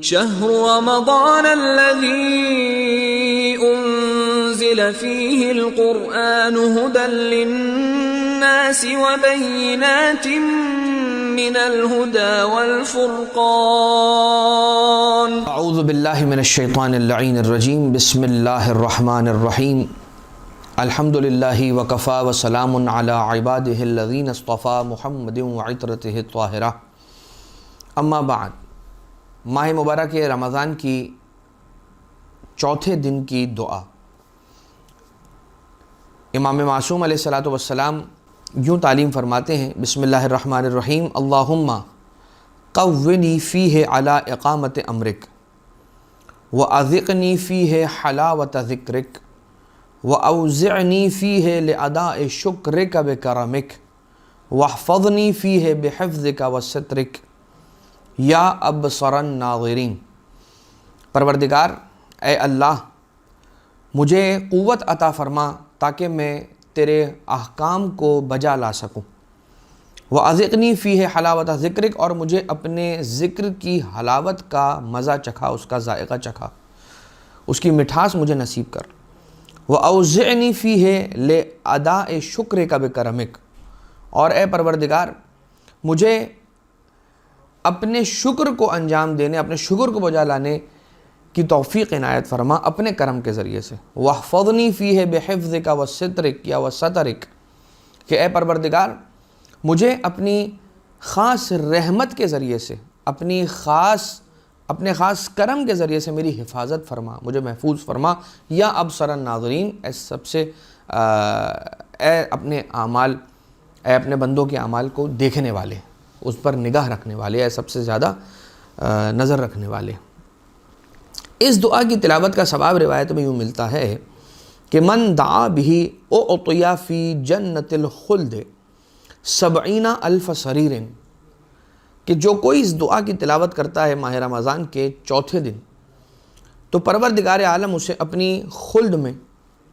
شهر رمضان الذي أنزل فيه القرآن هدى للناس وبينات من الهدى والفرقان اعوذ باللہ من الشیطان اللعین الرجیم بسم اللہ الرحمن الرحیم الحمد للہ وکفا وسلام علی عبادہ الذین اصطفى محمد وعطرتہ الطاہرہ اما بعد۔ ماہ مبارک رمضان کی چوتھے دن کی دعا، امام معصوم علیہ السلام یوں تعلیم فرماتے ہیں، بسم اللہ الرحمن الرحیم، اللہم قونی فیہ علی اقامت امرک واذقنی فیہ حلاوت ذکرک واوزعنی فیہ لاداء شکرک بکرمک واحفظنی فیہ بحفظک وسترک یا ابصر الناظرین۔ پروردگار اے اللہ، مجھے قوت عطا فرما تاکہ میں تیرے احکام کو بجا لا سکوں، وَأَذِقْنِي فِيهِ حَلَاوَةَ ذِكْرِكَ، اور مجھے اپنے ذکر کی حلاوت کا مزہ چکھا، اس کا ذائقہ چکھا، اس کی مٹھاس مجھے نصیب کر۔ وَأَوْزِعْنِي فِيهِ لِأَدَاءِ شُكْرِكَ بِكَرَمِكَ، اور اے پروردگار مجھے اپنے شکر کو انجام دینے، اپنے شکر کو بجا لانے کی توفیق عنایت فرما اپنے کرم کے ذریعے سے۔ وَاحْفَظْنِي فِيهِ بِحِفْظِكَ وَسِتْرِكَ یا وَسَتَرِكَ، کہ اے پروردگار مجھے اپنی خاص رحمت کے ذریعے سے، اپنے خاص کرم کے ذریعے سے میری حفاظت فرما، مجھے محفوظ فرما۔ یا ابصر الناظرین، اے سب سے اے اپنے بندوں کے اعمال کو دیکھنے والے، اس پر نگاہ رکھنے والے، اے سب سے زیادہ نظر رکھنے والے۔ اس دعا کی تلاوت کا ثواب روایت میں یوں ملتا ہے کہ من دعا بہ اعطی فی جنت الخلد 70,000 سریر، کہ جو کوئی اس دعا کی تلاوت کرتا ہے ماہ رمضان کے چوتھے دن، تو پروردگار عالم اسے اپنی خلد میں،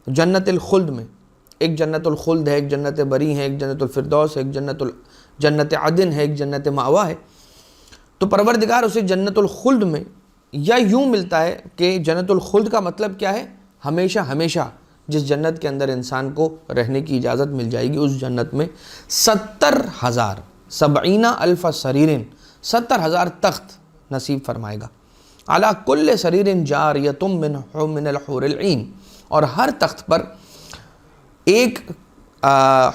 جنت الخلد میں، ایک جنت الخلد ہے، ایک جنت بری ہے، ایک جنت الفردوس ہے، ایک جنت عدن ہے، ایک جنت مأوا ہے، تو پروردگار اسے جنت الخلد میں، یا یوں ملتا ہے کہ جنت الخلد کا مطلب کیا ہے؟ ہمیشہ ہمیشہ جس جنت کے اندر انسان کو رہنے کی اجازت مل جائے گی، اس جنت میں 70,000 سریرن، 70,000 تخت نصیب فرمائے گا۔ علی کل سریر جاریۃ من الحور العین، اور ہر تخت پر ایک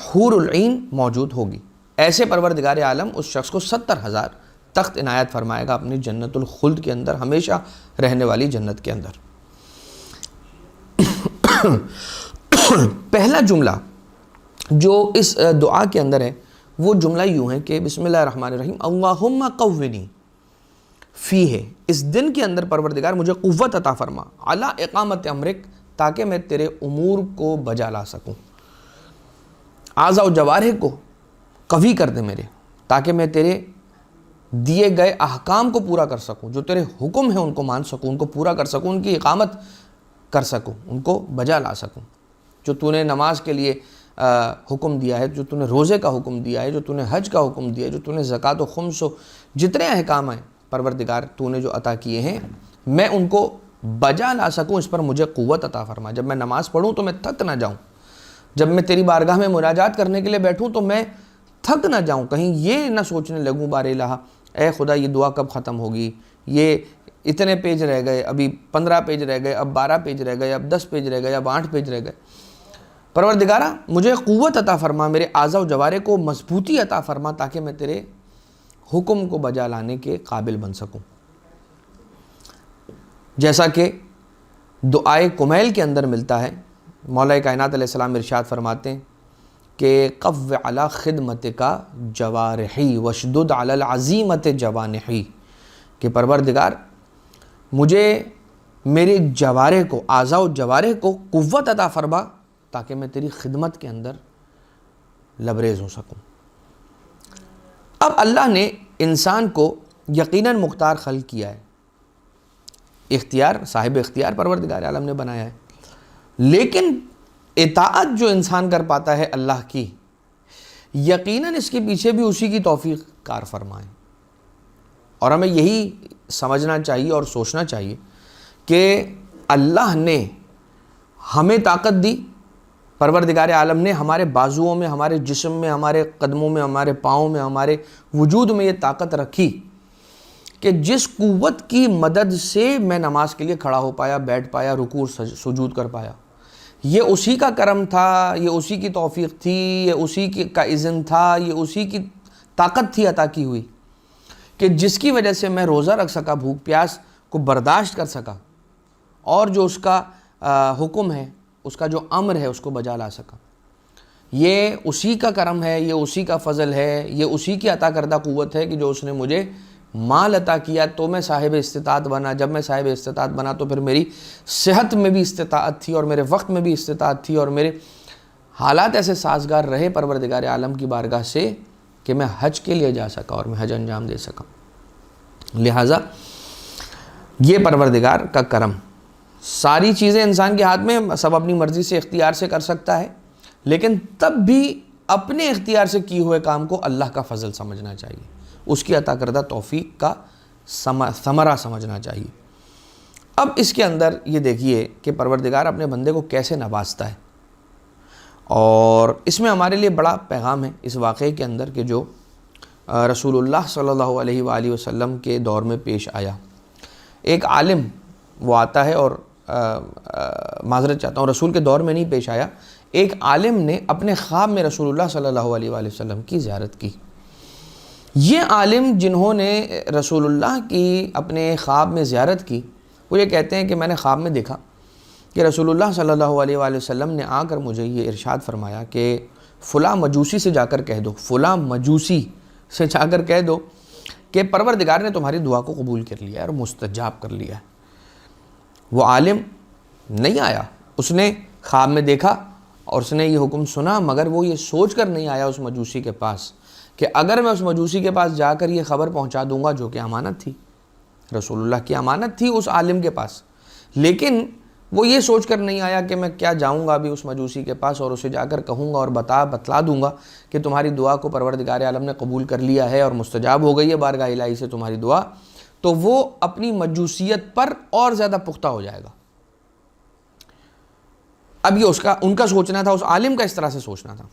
حور العین موجود ہوگی۔ ایسے پروردگار عالم اس شخص کو 70,000 تخت عنایت فرمائے گا اپنی جنت الخلد کے اندر، ہمیشہ رہنے والی جنت کے اندر۔ پہلا جملہ جو اس دعا کے اندر ہے وہ جملہ یوں ہے کہ بسم اللہ الرحمن الرحیم، اللہم قونی فیہ، اس دن کے اندر پروردگار مجھے قوت عطا فرما، علی اقامت امرک، تاکہ میں تیرے امور کو بجا لا سکوں، اعضاء و جوارح کو قوی کر دے میرے، تاکہ میں تیرے دیے گئے احکام کو پورا کر سکوں، جو تیرے حکم ہیں ان کو مان سکوں، ان کو پورا کر سکوں، ان کی اقامت کر سکوں، ان کو بجا لا سکوں۔ جو تو نے نماز کے لیے حکم دیا ہے، جو تو نے روزے کا حکم دیا ہے، جو تو نے حج کا حکم دیا ہے، جو تو نے زکوٰۃ و خمس و جتنے احکام ہیں پروردگار تو نے جو عطا کیے ہیں، میں ان کو بجا لا سکوں، اس پر مجھے قوت عطا فرما۔ جب میں نماز پڑھوں تو میں تھک نہ جاؤں، جب میں تیری بارگاہ میں مناجات کرنے کے لیے بیٹھوں تو میں تھک نہ جاؤں، کہیں یہ نہ سوچنے لگوں بار الہ اے خدا یہ دعا کب ختم ہوگی، یہ اتنے پیج رہ گئے، ابھی 15 پیج رہ گئے، اب 12 پیج رہ گئے، اب 10 پیج رہ گئے، اب 8 پیج رہ گئے۔ پروردگارہ مجھے قوت عطا فرما، میرے اعضاء و جوارح کو مضبوطی عطا فرما، تاکہ میں تیرے حکم کو بجا لانے کے قابل بن سکوں۔ جیسا کہ دعائے کمیل کے اندر ملتا ہے، مولا کائنات علیہ السلام ارشاد فرماتے ہیں کہ قو علی خدمتک جوارحی وشدد علی العزیمت جوانحی، کہ پروردگار مجھے میرے جوارح کو، اعضاء و جوارح کو قوت عطا فرما، تاکہ میں تیری خدمت کے اندر لبریز ہو سکوں۔ اب اللہ نے انسان کو یقیناً مختار خلق کیا ہے، صاحب اختیار پروردگار عالم نے بنایا ہے، لیکن اطاعت جو انسان کر پاتا ہے اللہ کی، یقیناً اس کے پیچھے بھی اسی کی توفیق کار فرمائیں، اور ہمیں یہی سمجھنا چاہیے اور سوچنا چاہیے کہ اللہ نے ہمیں طاقت دی، پروردگار عالم نے ہمارے بازوؤں میں، ہمارے جسم میں، ہمارے قدموں میں، ہمارے پاؤں میں، ہمارے وجود میں یہ طاقت رکھی کہ جس قوت کی مدد سے میں نماز کے لیے کھڑا ہو پایا، بیٹھ پایا، رکوع سجود کر پایا، یہ اسی کا کرم تھا، یہ اسی کی توفیق تھی، یہ اسی کا اذن تھا، یہ اسی کی طاقت تھی عطا کی ہوئی کہ جس کی وجہ سے میں روزہ رکھ سکا، بھوک پیاس کو برداشت کر سکا، اور جو اس کا حکم ہے، اس کا جو امر ہے، اس کو بجا لا سکا۔ یہ اسی کا کرم ہے، یہ اسی کا فضل ہے، یہ اسی کی عطا کردہ قوت ہے کہ جو اس نے مجھے مال عطا کیا تو میں صاحب استطاعت بنا۔ جب میں صاحب استطاعت بنا تو پھر میری صحت میں بھی استطاعت تھی، اور میرے وقت میں بھی استطاعت تھی، اور میرے حالات ایسے سازگار رہے پروردگار عالم کی بارگاہ سے کہ میں حج کے لیے جا سکا اور میں حج انجام دے سکا۔ لہٰذا یہ پروردگار کا کرم، ساری چیزیں انسان کے ہاتھ میں، سب اپنی مرضی سے اختیار سے کر سکتا ہے، لیکن تب بھی اپنے اختیار سے کیے ہوئے کام کو اللہ کا فضل سمجھنا چاہیے، اس کی عطا کردہ توفیق کا ثمرہ سمجھنا چاہیے۔ اب اس کے اندر یہ دیکھیے کہ پروردگار اپنے بندے کو کیسے نوازتا ہے، اور اس میں ہمارے لیے بڑا پیغام ہے اس واقعے کے اندر کہ جو رسول اللہ صلی اللہ علیہ وآلہ وسلم کے دور میں پیش آیا۔ ایک عالم وہ آتا ہے، اور معذرت چاہتا ہوں، رسول کے دور میں نہیں پیش آیا، ایک عالم نے اپنے خواب میں رسول اللہ صلی اللہ علیہ وآلہ وسلم کی زیارت کی۔ یہ عالم جنہوں نے رسول اللہ کی اپنے خواب میں زیارت کی، وہ یہ کہتے ہیں کہ میں نے خواب میں دیکھا کہ رسول اللہ صلی اللہ علیہ وآلہ وسلم نے آ کر مجھے یہ ارشاد فرمایا کہ فلاں مجوسی سے جا کر کہہ دو، فلاں مجوسی سے جا کر کہہ دو کہ پروردگار نے تمہاری دعا کو قبول کر لیا ہے اور مستجاب کر لیا ہے۔ وہ عالم نہیں آیا، اس نے خواب میں دیکھا اور اس نے یہ حکم سنا، مگر وہ یہ سوچ کر نہیں آیا اس مجوسی کے پاس کہ اگر میں اس مجوسی کے پاس جا کر یہ خبر پہنچا دوں گا، جو کہ امانت تھی، رسول اللہ کی امانت تھی اس عالم کے پاس، لیکن وہ یہ سوچ کر نہیں آیا کہ میں کیا جاؤں گا ابھی اس مجوسی کے پاس اور اسے جا کر کہوں گا اور بتلا دوں گا کہ تمہاری دعا کو پروردگار عالم نے قبول کر لیا ہے اور مستجاب ہو گئی ہے بارگاہ الہی سے تمہاری دعا، تو وہ اپنی مجوسیت پر اور زیادہ پختہ ہو جائے گا۔ اب یہ ان کا سوچنا تھا، اس عالم کا اس طرح سے سوچنا تھا۔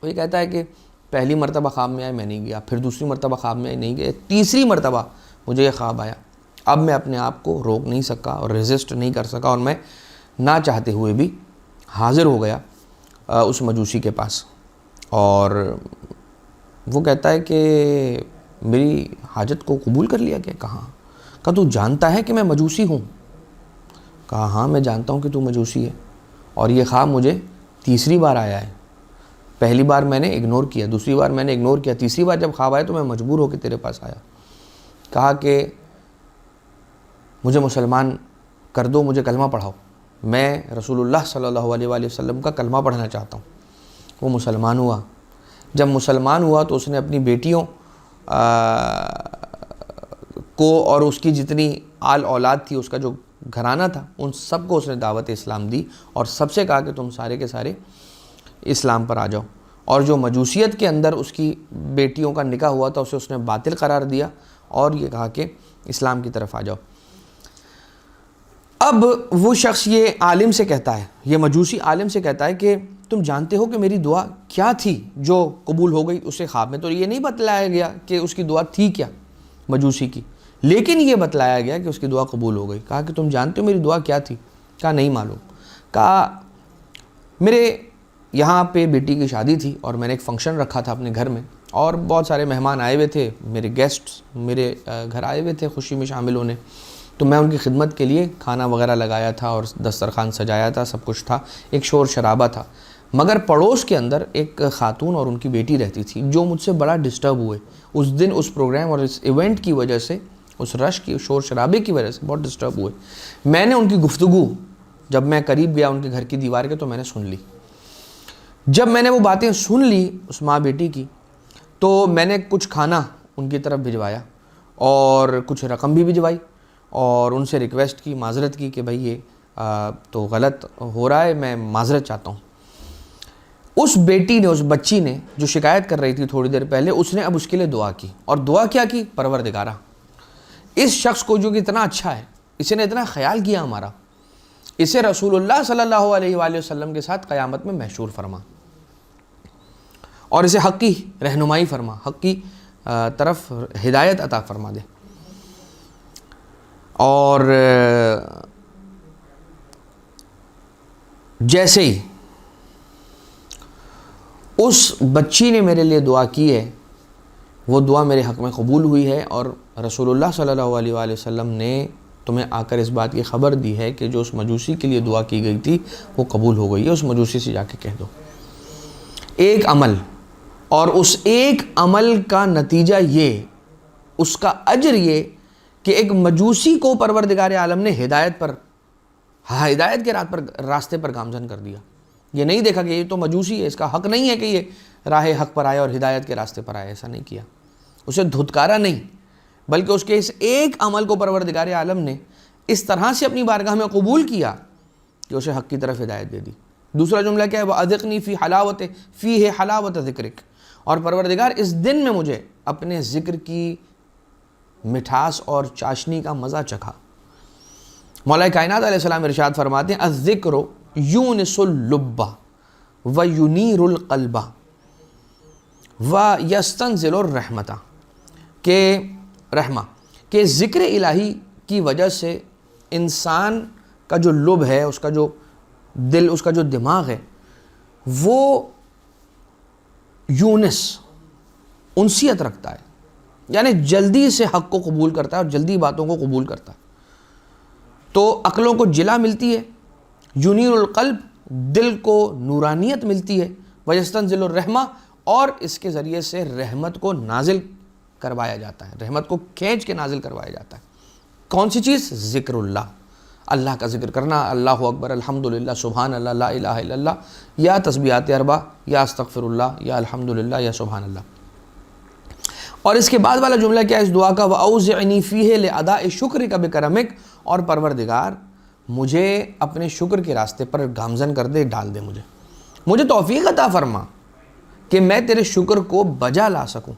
وہ یہ کہتا ہے کہ پہلی مرتبہ خواب میں آیا، میں نہیں گیا، پھر دوسری مرتبہ خواب میں نہیں گیا، تیسری مرتبہ مجھے یہ خواب آیا، اب میں اپنے آپ کو روک نہیں سکا اور ریزسٹ نہیں کر سکا، اور میں نہ چاہتے ہوئے بھی حاضر ہو گیا اس مجوسی کے پاس، اور وہ کہتا ہے کہ میری حاجت کو قبول کر لیا کیا؟ کہاں؟ کہا تو جانتا ہے کہ میں مجوسی ہوں؟ کہا ہاں میں جانتا ہوں کہ تو مجوسی ہے، اور یہ خواب مجھے تیسری بار آیا ہے، پہلی بار میں نے اگنور کیا، دوسری بار میں نے اگنور کیا، تیسری بار جب خواب آیا تو میں مجبور ہو کے تیرے پاس آیا۔ کہا کہ مجھے مسلمان کر دو، مجھے کلمہ پڑھاؤ، میں رسول اللہ صلی اللہ علیہ وآلہ وسلم کا کلمہ پڑھنا چاہتا ہوں۔ وہ مسلمان ہوا۔ جب مسلمان ہوا تو اس نے اپنی بیٹیوں کو اور اس کی جتنی آل اولاد تھی، اس کا جو گھرانہ تھا، ان سب کو اس نے دعوت اسلام دی، اور سب سے کہا کہ تم سارے کے سارے اسلام پر آ جاؤ، اور جو مجوسیت کے اندر اس کی بیٹیوں کا نکاح ہوا تھا اسے اس نے باطل قرار دیا، اور یہ کہا کہ اسلام کی طرف آ جاؤ۔ اب وہ شخص یہ عالم سے کہتا ہے، یہ مجوسی عالم سے کہتا ہے کہ تم جانتے ہو کہ میری دعا کیا تھی جو قبول ہو گئی؟ اسے خواب میں تو یہ نہیں بتلایا گیا کہ اس کی دعا تھی کیا مجوسی کی، لیکن یہ بتلایا گیا کہ اس کی دعا قبول ہو گئی۔ کہا کہ تم جانتے ہو میری دعا کیا تھی؟ کہا نہیں معلوم۔ کہا میرے یہاں پہ بیٹی کی شادی تھی اور میں نے ایک فنکشن رکھا تھا اپنے گھر میں، اور بہت سارے مہمان آئے ہوئے تھے، میرے گیسٹس میرے گھر آئے ہوئے تھے خوشی میں شامل ہونے، تو میں ان کی خدمت کے لیے کھانا وغیرہ لگایا تھا اور دسترخوان سجایا تھا، سب کچھ تھا، ایک شور شرابہ تھا، مگر پڑوس کے اندر ایک خاتون اور ان کی بیٹی رہتی تھی جو مجھ سے بڑا ڈسٹرب ہوئے اس دن، اس پروگرام اور اس ایونٹ کی وجہ سے، اس رش کی شور شرابے کی وجہ سے بہت ڈسٹرب ہوئے۔ میں نے ان کی گفتگو جب میں قریب گیا ان کے گھر کی دیوار کے تو میں نے سن لی۔ جب میں نے وہ باتیں سن لی اس ماں بیٹی کی، تو میں نے کچھ کھانا ان کی طرف بھجوایا اور کچھ رقم بھی بھجوائی، اور ان سے ریکویسٹ کی، معذرت کی کہ بھائی یہ تو غلط ہو رہا ہے، میں معذرت چاہتا ہوں۔ اس بیٹی نے, اس بچی نے جو شکایت کر رہی تھی تھوڑی دیر پہلے, اس نے اب اس کے لیے دعا کی, اور دعا کیا کی؟ پروردگارہ اس شخص کو جو کہ اتنا اچھا ہے, اسے نے اتنا خیال کیا ہمارا, اسے رسول اللہ صلی اللہ علیہ وآلہ وسلم کے ساتھ قیامت میں محشور فرما, اور اسے حق کی رہنمائی فرما, حق کی طرف ہدایت عطا فرما دے. اور جیسے ہی اس بچی نے میرے لیے دعا کی ہے, وہ دعا میرے حق میں قبول ہوئی ہے, اور رسول اللہ صلی اللہ علیہ وآلہ وسلم نے تمہیں آ کر اس بات کی خبر دی ہے کہ جو اس مجوسی کے لیے دعا کی گئی تھی وہ قبول ہو گئی ہے. اس مجوسی سے جا کے کہہ دو. ایک عمل, اور اس ایک عمل کا نتیجہ یہ, اس کا اجر یہ کہ ایک مجوسی کو پروردگار عالم نے ہدایت کے راستے پر گامزن کر دیا. یہ نہیں دیکھا کہ یہ تو مجوسی ہے, اس کا حق نہیں ہے کہ یہ راہ حق پر آئے اور ہدایت کے راستے پر آئے, ایسا نہیں کیا. اسے دھتکارا نہیں, بلکہ اس کے اس ایک عمل کو پروردگار عالم نے اس طرح سے اپنی بارگاہ میں قبول کیا کہ اسے حق کی طرف ہدایت دے دی. دوسرا جملہ کیا ہے؟ وَأَذِقْنِي فِيهِ حَلَاوَةَ ذِكْرِكَ, اور پروردگار اس دن میں مجھے اپنے ذکر کی مٹھاس اور چاشنی کا مزہ چکھا. مولا کائنات علیہ السلام ارشاد فرماتے ہیں الذکر یونس اللب وینیر القلب ویستنزل الرحمۃ, کہ ذکر الہی کی وجہ سے انسان کا جو لب ہے, اس کا جو دل, اس کا جو دماغ ہے, وہ یونس, انسیت رکھتا ہے, یعنی جلدی سے حق کو قبول کرتا ہے اور جلدی باتوں کو قبول کرتا ہے. تو عقلوں کو جلا ملتی ہے, یونیر القلب, دل کو نورانیت ملتی ہے, ویستنزل الرحمہ, اور اس کے ذریعے سے رحمت کو نازل کروایا جاتا ہے, رحمت کو کھینچ کے نازل کروایا جاتا ہے. کون سی چیز؟ ذکر اللہ, اللہ کا ذکر کرنا, اللہ اکبر, الحمدللہ, سبحان اللہ, لا الہ الا اللہ, یا تسبیحات اربع, یا استغفر اللہ, یا الحمدللہ, یا سبحان اللہ. اور اس کے بعد والا جملہ کیا ہے اس دعا کا؟ وَأَوْزِعْنِي فِيهِ لِأَدَاءِ شُكْرِكَ بِكَرَمِكَ, اور پروردگار مجھے اپنے شکر کے راستے پر گامزن کر دے, ڈال دے, مجھے توفیق عطا فرما کہ میں تیرے شکر کو بجا لا سکوں.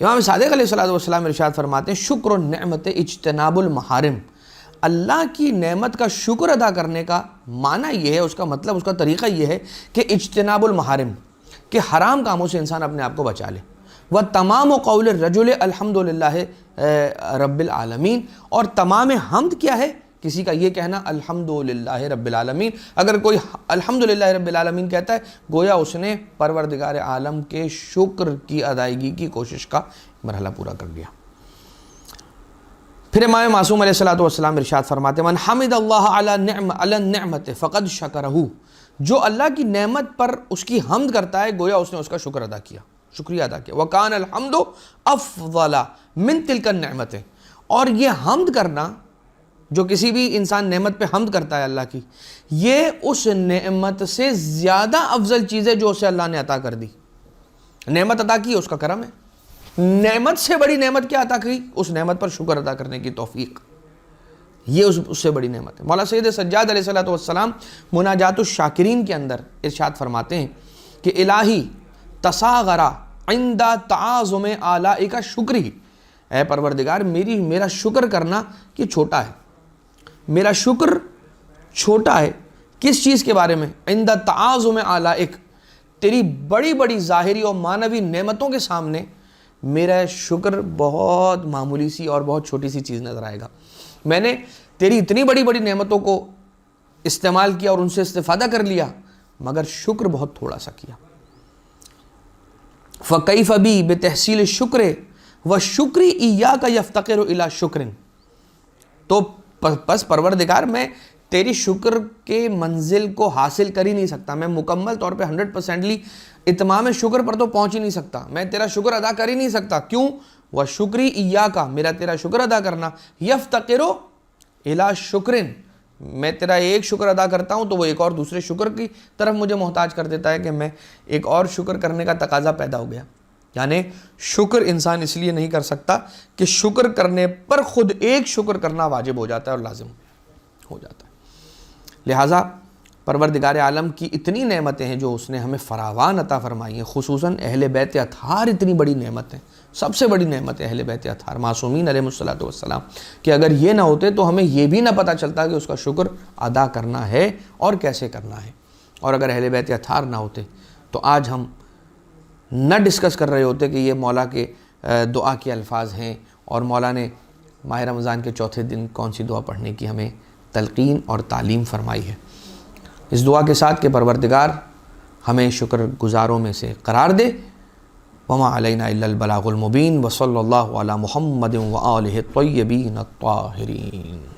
امام صادق علیہ السلام ارشاد فرماتے ہیں شکر النعمت اجتناب المحارم, اللہ کی نعمت کا شکر ادا کرنے کا معنی یہ ہے, اس کا مطلب, اس کا طریقہ یہ ہے کہ اجتناب المحارم, کہ حرام کاموں سے انسان اپنے آپ کو بچا لے. وَتَمَامُ قَوْلِ الرَّجُلِ الْحَمْدُلِلَّهِ رَبِّ الْعَالَمِينَ, اور تمام حمد کیا ہے؟ کسی کا یہ کہنا الحمدللہ رب العالمین. اگر کوئی الحمدللہ رب العالمین کہتا ہے گویا اس نے پروردگار عالم کے شکر کی ادائیگی کی کوشش کا مرحلہ پورا کر دیا. پھر امام معصوم علیہ السلام ارشاد فرماتے من حمد اللہ علی النعمت فقد شکرہ, جو اللہ کی نعمت پر اس کی حمد کرتا ہے گویا اس نے اس کا شکر ادا کیا, شکریہ ادا کیا. وَكَانَ الْحَمْدُ أَفْضَلَ مِن تِلْكَ النِّعْمَةِ, اور یہ حمد کرنا, جو کسی بھی انسان نعمت پہ حمد کرتا ہے اللہ کی, یہ اس نعمت سے زیادہ افضل چیز ہے جو اسے اللہ نے عطا کر دی. نعمت عطا کی اس کا کرم ہے, نعمت سے بڑی نعمت کیا عطا کی؟ اس نعمت پر شکر ادا کرنے کی توفیق, یہ اس سے بڑی نعمت ہے. مولا سید سجاد علیہ السلام مناجات الشاکرین کے اندر ارشاد فرماتے ہیں کہ الہی تصاغرا عند تعاظم آلائک شکری, اے پروردگار میرا شکر کرنا یہ چھوٹا ہے, میرا شکر چھوٹا ہے. کس چیز کے بارے میں؟ عند تعاظم آلائک, تیری بڑی بڑی ظاہری اور معنوی نعمتوں کے سامنے میرا شکر بہت معمولی سی اور بہت چھوٹی سی چیز نظر آئے گا. میں نے تیری اتنی بڑی بڑی نعمتوں کو استعمال کیا اور ان سے استفادہ کر لیا, مگر شکر بہت تھوڑا سا کیا. فَكَيْفَ بِي بِتَحْصِيلِ الشُّكْرِ وَالشُّكْرِ إِيَّاكَ يَفْتَقِرُ إِلَى شُكْرٍ, تو پس پروردگار میں تیری شکر کے منزل کو حاصل کر ہی نہیں سکتا, میں مکمل طور پہ 100% اتمام شکر پر تو پہنچ ہی نہیں سکتا, میں تیرا شکر ادا کر ہی نہیں سکتا. کیوں؟ وَالشُّكْرِ إِيَّاكَ, میرا تیرا شکر ادا کرنا, يَفْتَقِرُ إِلَى شُكْرٍ, میں تیرا ایک شکر ادا کرتا ہوں تو وہ ایک اور دوسرے شکر کی طرف مجھے محتاج کر دیتا ہے کہ میں ایک اور شکر کرنے کا تقاضا پیدا ہو گیا. یعنی شکر انسان اس لیے نہیں کر سکتا کہ شکر کرنے پر خود ایک شکر کرنا واجب ہو جاتا ہے اور لازم ہو جاتا ہے. لہٰذا پروردگار عالم کی اتنی نعمتیں ہیں جو اس نے ہمیں فراوان عطا فرمائی ہیں، خصوصاً اہل بیت اطہار اتنی بڑی نعمت ہے، سب سے بڑی نعمت ہے اہل بیت اطہار معصومین علیہ الصلوۃ والسلام، کہ اگر یہ نہ ہوتے تو ہمیں یہ بھی نہ پتہ چلتا کہ اس کا شکر ادا کرنا ہے اور کیسے کرنا ہے۔ اور اگر اہل بیت اطہار نہ ہوتے تو آج ہم نہ ڈسکس کر رہے ہوتے کہ یہ مولا کے دعا کے الفاظ ہیں اور مولا نے ماہ رمضان کے چوتھے دن کون سی دعا پڑھنے کی ہمیں تلقین اور تعلیم فرمائی ہے۔ اس دعا کے ساتھ کہ پروردگار ہمیں شکر گزاروں میں سے قرار دے۔ وما علینا الا البلاغ المبین، وصلی اللہ علی محمد وآلہ الطیبین الطاہرین۔